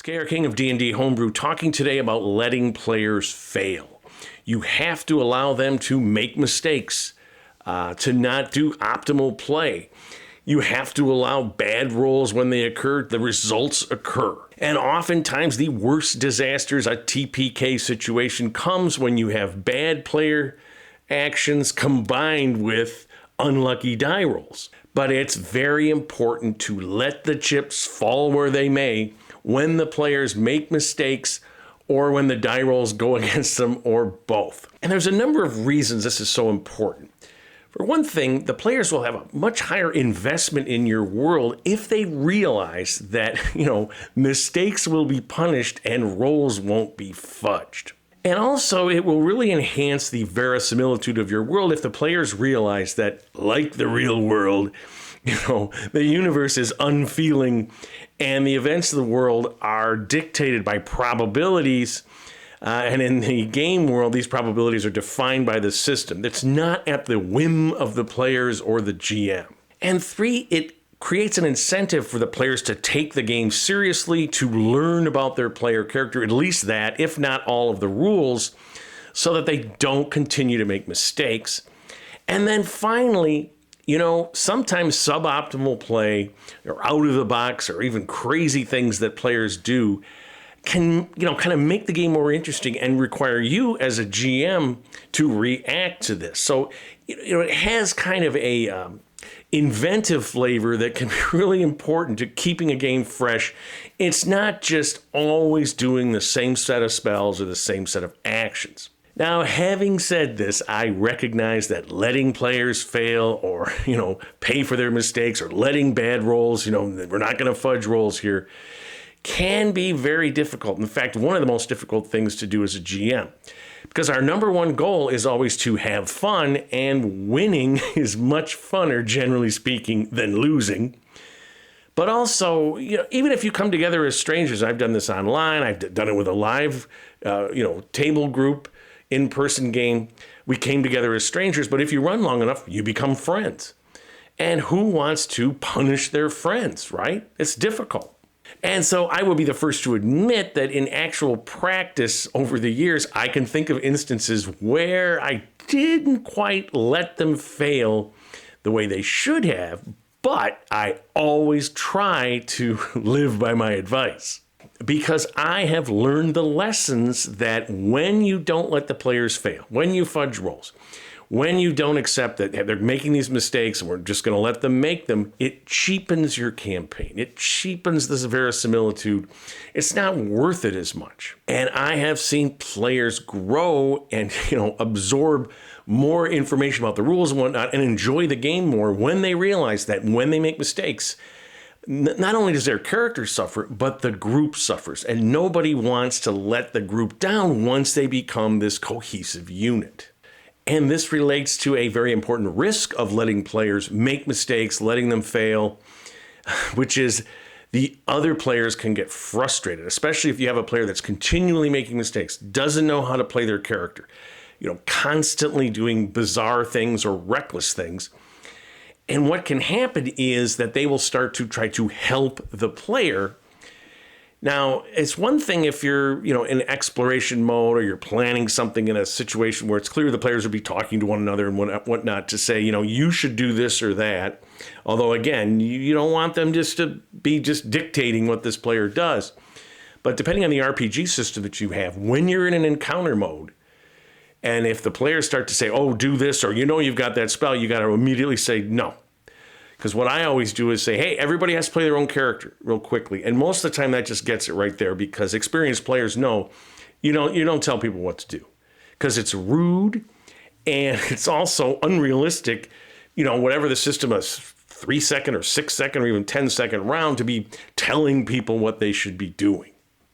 KR King of D&D Homebrew talking today about letting players fail. You have to allow them to make mistakes, to not do optimal play. You have to allow bad rolls when they occur. The results occur. And oftentimes the worst disasters, a TPK situation, comes when you have bad player actions combined with unlucky die rolls. But it's very important to let the chips fall where they may when the players make mistakes or when the die rolls go against them, or both. And there's a number of reasons this is so important. For one thing, the players will have a much higher investment in your world if they realize that, mistakes will be punished and rolls won't be fudged. And also, it will really enhance the verisimilitude of your world if the players realize that, like the real world, the universe is unfeeling and the events of the world are dictated by probabilities. And in the game world, these probabilities are defined by the system. It's not at the whim of the players or the GM. And 3, it creates an incentive for the players to take the game seriously, to learn about their player character, at least that, if not all of the rules, so that they don't continue to make mistakes. And then finally, sometimes suboptimal play or out of the box or even crazy things that players do can, kind of make the game more interesting and require you as a GM to react to this. So, it has kind of a inventive flavor that can be really important to keeping a game fresh. It's not just always doing the same set of spells or the same set of actions. Now, having said this, I recognize that letting players fail or, pay for their mistakes or letting bad rolls, we're not going to fudge rolls here, can be very difficult. In fact, one of the most difficult things to do as a GM, because our number one goal is always to have fun, and winning is much funner, generally speaking, than losing. But also, even if you come together as strangers, I've done this online, I've done it with a live, table group, in-person game. We came together as strangers, but if you run long enough, you become friends. And who wants to punish their friends, right? It's difficult. And so I will be the first to admit that in actual practice over the years, I can think of instances where I didn't quite let them fail the way they should have, but I always try to live by my advice. Because I have learned the lessons that when you don't let the players fail, when you fudge rolls, when you don't accept that they're making these mistakes and we're just going to let them make them, it cheapens your campaign. It cheapens this verisimilitude. It's not worth it as much. And I have seen players grow and, absorb more information about the rules and whatnot and enjoy the game more when they realize that when they make mistakes, not only does their character suffer, but the group suffers. And nobody wants to let the group down once they become this cohesive unit. And this relates to a very important risk of letting players make mistakes, letting them fail, which is the other players can get frustrated, especially if you have a player that's continually making mistakes, doesn't know how to play their character, constantly doing bizarre things or reckless things. And what can happen is that they will start to try to help the player. Now, it's one thing if you're, in exploration mode or you're planning something in a situation where it's clear the players will be talking to one another and whatnot to say, you should do this or that. Although, again, you don't want them just to be just dictating what this player does. But depending on the RPG system that you have, when you're in an encounter mode, and if the players start to say, oh, do this, or you've got that spell, you got to immediately say no. Because what I always do is say, hey, everybody has to play their own character real quickly. And most of the time that just gets it right there, because experienced players know you don't tell people what to do. Because it's rude and it's also unrealistic, whatever the system is, 3-second or 6-second or even 10-second round to be telling people what they should be doing.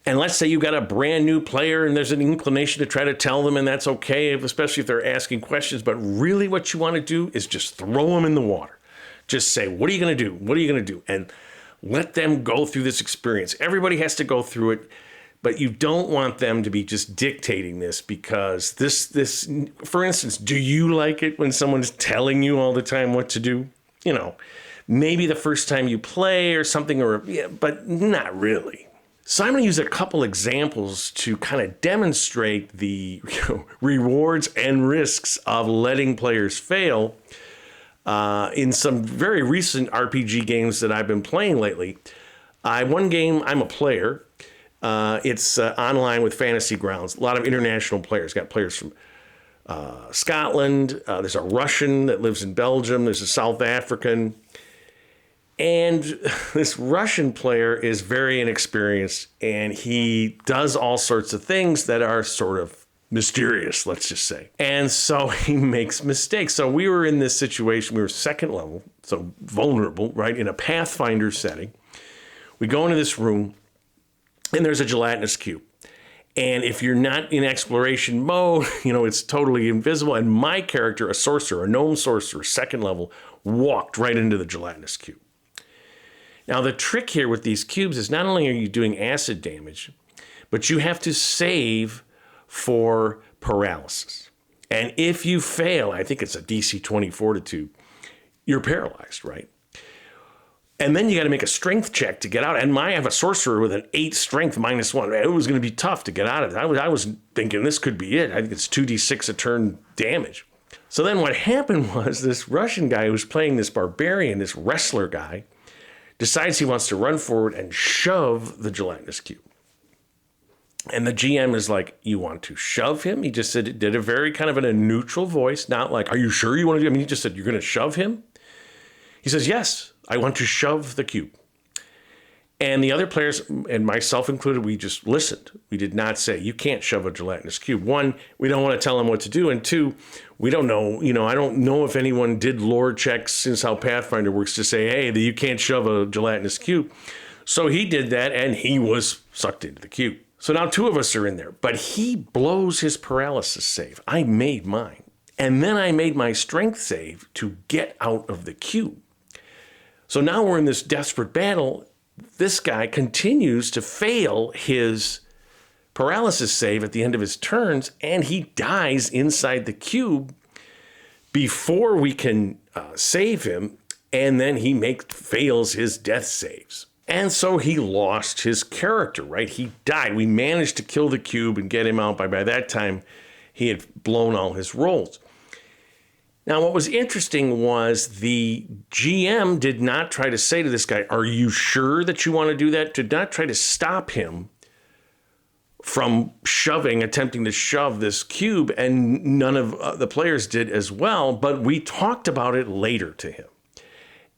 And let's say you've got a brand new player and there's an inclination to try to tell them, and that's okay, especially if they're asking questions. But really what you want to do is just throw them in the water. Just say, what are you going to do? What are you going to do? And let them go through this experience. Everybody has to go through it, but you don't want them to be just dictating this, because this, for instance, do you like it when someone's telling you all the time what to do? Maybe the first time you play or something, but not really. So I'm going to use a couple examples to kind of demonstrate the rewards and risks of letting players fail in some very recent RPG games that I've been playing lately. One game, I'm a player. It's online with Fantasy Grounds. A lot of international players. Got players from Scotland. There's a Russian that lives in Belgium. There's a South African. And this Russian player is very inexperienced, and he does all sorts of things that are sort of mysterious, let's just say. And so he makes mistakes. So we were in this situation. We were second level, so vulnerable, right, in a Pathfinder setting. We go into this room, and there's a gelatinous cube. And if you're not in exploration mode, it's totally invisible. And my character, a sorcerer, a gnome sorcerer, second level, walked right into the gelatinous cube. Now, the trick here with these cubes is not only are you doing acid damage, but you have to save for paralysis. And if you fail, I think it's a DC 20 fortitude, you're paralyzed, right? And then you got to make a strength check to get out. And I have a sorcerer with an 8 strength -1. It was going to be tough to get out of it. I was thinking this could be it. I think it's 2d6 a turn damage. So then what happened was this Russian guy who was playing this barbarian, this wrestler guy, decides he wants to run forward and shove the gelatinous cube. And the GM is like, you want to shove him? He just said, did a very kind of in a neutral voice, not like, are you sure you want to do it? I mean, he just said, you're going to shove him? He says, yes, I want to shove the cube. And the other players, and myself included, we just listened. We did not say, you can't shove a gelatinous cube. One, we don't want to tell him what to do. And two, we don't know, I don't know if anyone did lore checks since how Pathfinder works to say, hey, you can't shove a gelatinous cube. So he did that, and he was sucked into the cube. So now 2 of us are in there, but he blows his paralysis save. I made mine. And then I made my strength save to get out of the cube. So now we're in this desperate battle. This guy continues to fail his paralysis save at the end of his turns, and he dies inside the cube before we can save him, and then he fails his death saves. And so he lost his character, right? He died. We managed to kill the cube and get him out. By that time, he had blown all his rolls. Now, what was interesting was the GM did not try to say to this guy, are you sure that you want to do that? Did not try to stop him from attempting to shove this cube, and none of the players did as well, but we talked about it later to him.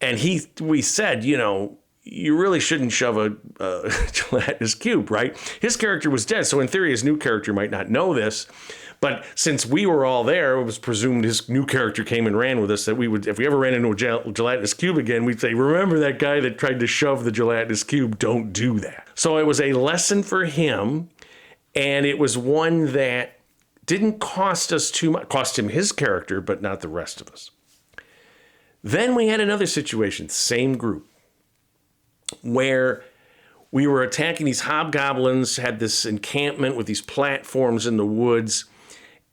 And we said, you really shouldn't shove a gelatinous cube, right? His character was dead, so in theory, his new character might not know this. But since we were all there, it was presumed his new character came and ran with us, that we would, if we ever ran into a gelatinous cube again, we'd say, remember that guy that tried to shove the gelatinous cube? Don't do that. So it was a lesson for him, and it was one that didn't cost us too much. Cost him his character, but not the rest of us. Then we had another situation, same group, where we were attacking these hobgoblins, had this encampment with these platforms in the woods,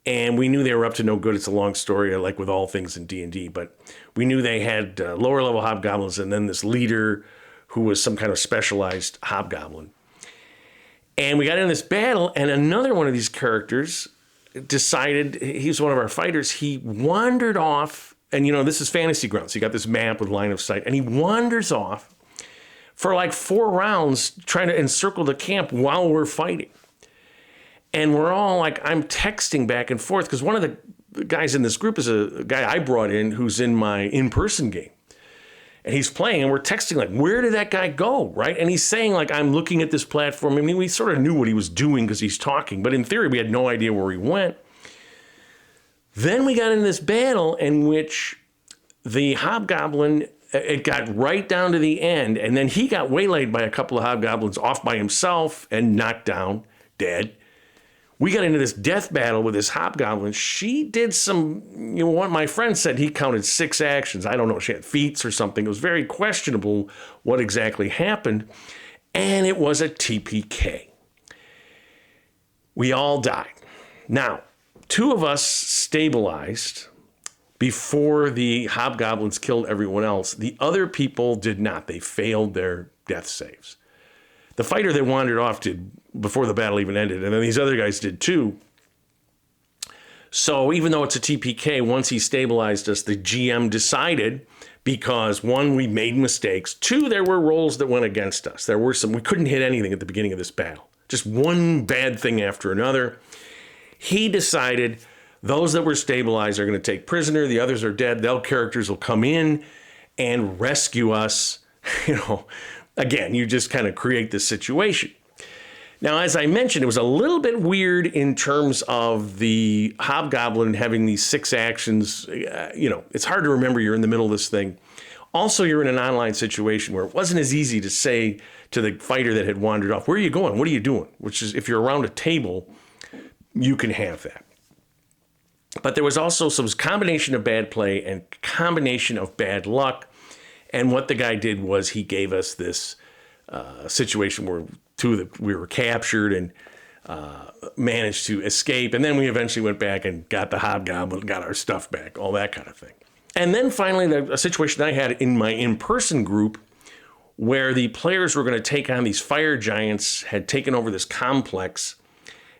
and we knew they were up to no good. It's a long story, like with all things in D&D, but we knew they had lower level hobgoblins and then this leader who was some kind of specialized hobgoblin. And we got in this battle, and another one of these characters decided, he's one of our fighters, he wandered off, and this is Fantasy Grounds, so you got this map with line of sight, and he wanders off for like 4 rounds trying to encircle the camp while we're fighting. And we're all like, I'm texting back and forth, because one of the guys in this group is a guy I brought in who's in my in-person game. And he's playing, and we're texting like, where did that guy go, right? And he's saying like, I'm looking at this platform. I mean, we sort of knew what he was doing because he's talking, but in theory, we had no idea where he went. Then we got in this battle in which the hobgoblin, it got right down to the end, and then he got waylaid by a couple of hobgoblins off by himself and knocked down, dead. We got into this death battle with this hobgoblin. She did some, what my friend said, he counted 6 actions. I don't know, she had feats or something. It was very questionable what exactly happened. And it was a TPK. We all died. Now, 2 of us stabilized before the hobgoblins killed everyone else. The other people did not. They failed their death saves. The fighter that wandered off did before the battle even ended, and then these other guys did too. So even though it's a TPK, once he stabilized us, the GM decided, because one, we made mistakes. Two, there were rolls that went against us. There were some, we couldn't hit anything at the beginning of this battle. Just one bad thing after another. He decided those that were stabilized are going to take prisoner. The others are dead. Their characters will come in and rescue us. Again, you just kind of create this situation. Now, as I mentioned, it was a little bit weird in terms of the Hobgoblin having these 6 actions. It's hard to remember you're in the middle of this thing. Also, you're in an online situation where it wasn't as easy to say to the fighter that had wandered off, where are you going? What are you doing? Which is, if you're around a table, you can have that. But there was also some combination of bad play and combination of bad luck. And what the guy did was he gave us this situation where we were captured and managed to escape. And then we eventually went back and got the Hobgoblin, got our stuff back, all that kind of thing. And then finally, a situation I had in my in-person group where the players were going to take on these fire giants, had taken over this complex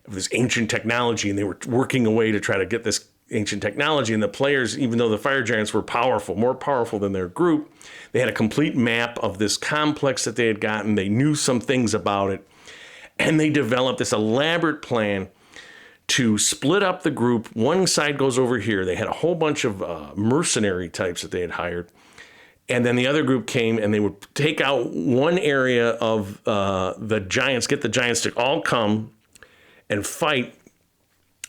of this ancient technology, and they were working away to try to get this ancient technology. And the players, even though the fire giants were powerful, more powerful than their group, they had a complete map of this complex that they had gotten. They knew some things about it. And they developed this elaborate plan to split up the group. One side goes over here. They had a whole bunch of mercenary types that they had hired. And then the other group came and they would take out one area of the giants, get the giants to all come and fight,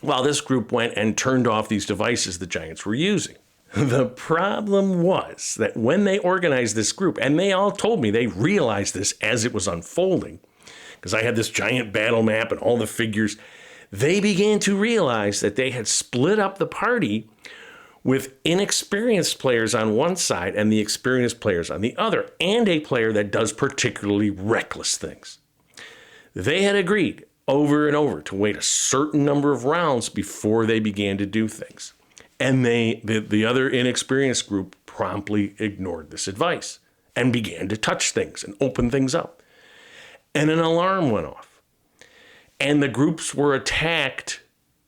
while this group went and turned off these devices the giants were using. The problem was that when they organized this group, and they all told me they realized this as it was unfolding, because I had this giant battle map and all the figures, they began to realize that they had split up the party with inexperienced players on one side and the experienced players on the other, and a player that does particularly reckless things. They had agreed over and over to wait a certain number of rounds before they began to do things. And the other inexperienced group promptly ignored this advice and began to touch things and open things up. And an alarm went off. And the groups were attacked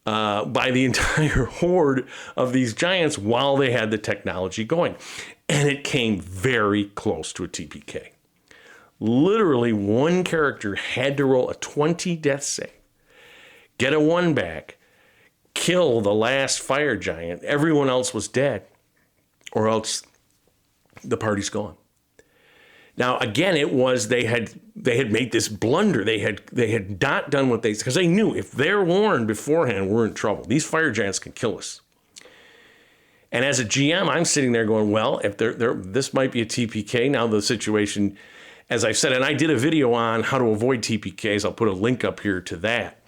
by the entire horde of these giants while they had the technology going. And it came very close to a TPK. Literally, one character had to roll a 20 death save, get a 1 back, kill the last fire giant. Everyone else was dead, or else the party's gone. Now, again, it was they had made this blunder. They had not done what because they knew if they're warned beforehand, we're in trouble. These fire giants can kill us. And as a GM, I'm sitting there going, well, if this might be a TPK. Now the situation, as I've said, and I did a video on how to avoid TPKs. I'll put a link up here to that.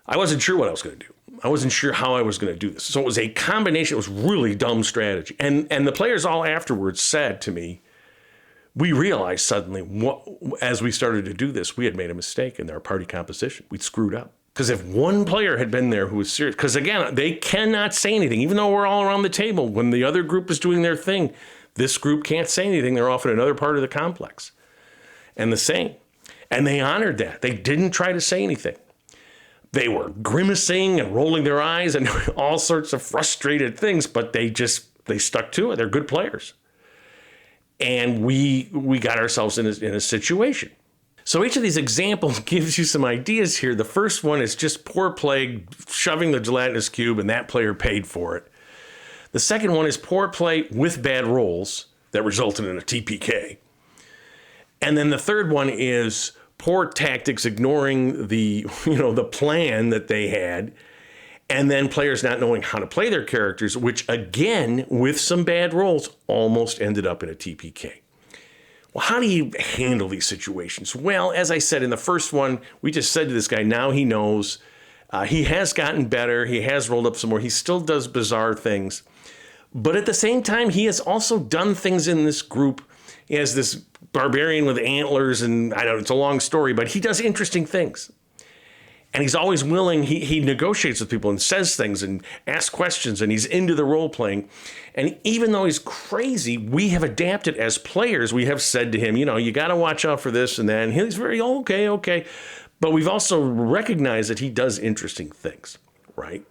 I wasn't sure what I was going to do. I wasn't sure how I was going to do this. So it was a combination. It was really dumb strategy. And the players all afterwards said to me, we realized suddenly, as we started to do this, we had made a mistake in our party composition. We'd screwed up. Because if one player had been there who was serious, because again, they cannot say anything, even though we're all around the table. When the other group is doing their thing, this group can't say anything. They're off in another part of the complex. And the same. And they honored that. They didn't try to say anything. They were grimacing and rolling their eyes and all sorts of frustrated things, but they stuck to it. They're good players. And we got ourselves in a situation. So each of these examples gives you some ideas here. The first one is just poor play, shoving the gelatinous cube, and that player paid for it. The second one is poor play with bad rolls that resulted in a TPK. And then the third one is poor tactics, ignoring the plan that they had, and then players not knowing how to play their characters, which again, with some bad rolls, almost ended up in a TPK. Well, how do you handle these situations? Well, as I said in the first one, we just said to this guy, now he knows. He has gotten better. He has rolled up some more. He still does bizarre things. But at the same time, he has also done things in this group. He has this barbarian with antlers, and I don't know, it's a long story, but he does interesting things. And he's always willing, he negotiates with people and says things and asks questions, and he's into the role playing. And even though he's crazy, we have adapted as players. We have said to him, you got to watch out for this and that. And he's very, okay. But we've also recognized that he does interesting things, right?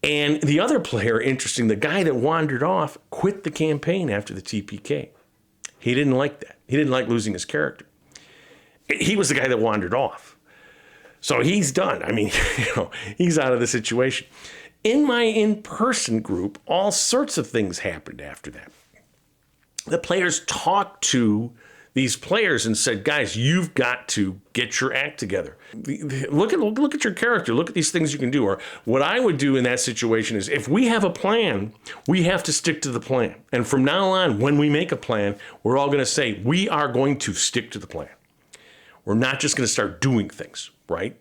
And the other player, interesting, the guy that wandered off, quit the campaign after the TPK. He didn't like that. He didn't like losing his character. He was the guy that wandered off. So he's done. I mean, he's out of the situation. In my in-person group, all sorts of things happened after that. The players talked to these players and said, guys, you've got to get your act together. Look at your character. Look at these things you can do. Or what I would do in that situation is, if we have a plan, we have to stick to the plan. And from now on, when we make a plan, we're all going to say, we are going to stick to the plan. We're not just going to start doing things, right?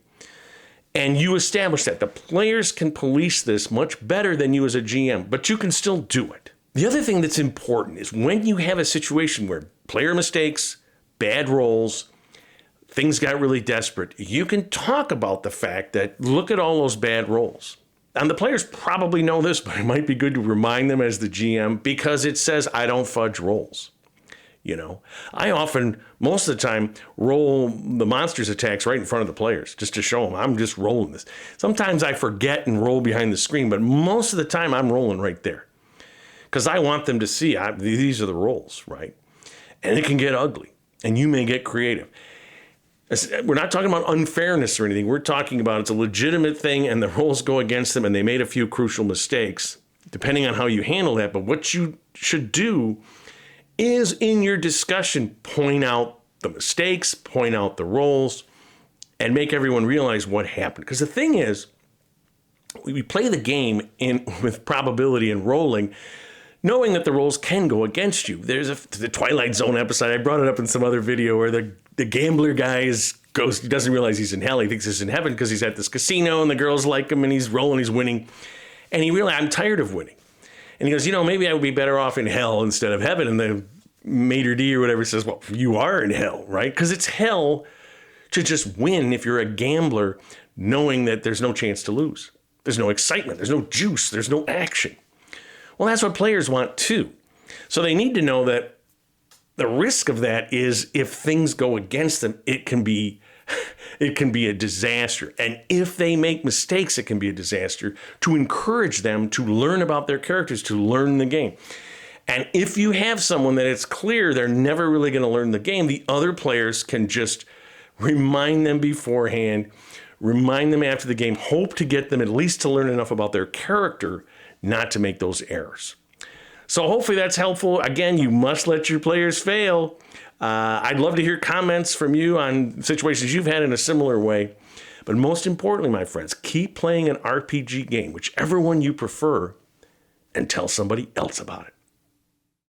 And you establish that. The players can police this much better than you as a GM, but you can still do it. The other thing that's important is when you have a situation where player mistakes, bad rolls, things got really desperate, you can talk about the fact that, look at all those bad rolls. And the players probably know this, but it might be good to remind them as the GM, because it says, I don't fudge rolls. I often, most of the time, roll the monster's attacks right in front of the players just to show them I'm just rolling this. Sometimes I forget and roll behind the screen, but most of the time I'm rolling right there because I want them to see these are the rolls, right? And it can get ugly, and you may get creative. We're not talking about unfairness or anything. We're talking about it's a legitimate thing, and the rolls go against them, and they made a few crucial mistakes, depending on how you handle that. But what you should do is, in your discussion, point out the mistakes, point out the roles, and make everyone realize what happened. Because the thing is, we play the game with probability and rolling, knowing that the rolls can go against you. There's the Twilight Zone episode, I brought it up in some other video, where the gambler guy he doesn't realize he's in hell. He thinks he's in heaven because he's at this casino and the girls like him and he's rolling, he's winning. And he realized, I'm tired of winning. And he goes, maybe I would be better off in hell instead of heaven. And the maitre d' or whatever says, well, you are in hell, right? Because it's hell to just win if you're a gambler, knowing that there's no chance to lose. There's no excitement. There's no juice. There's no action. Well, that's what players want too. So they need to know that the risk of that is, if things go against them, it can be a disaster. And if they make mistakes, it can be a disaster, to encourage them to learn about their characters, to learn the game. And if you have someone that it's clear they're never really going to learn the game, the other players can just remind them beforehand, remind them after the game, hope to get them at least to learn enough about their character not to make those errors. So hopefully that's helpful. Again, you must let your players fail. I'd love to hear comments from you on situations you've had in a similar way. But most importantly, my friends, keep playing an RPG game, whichever one you prefer, and tell somebody else about it.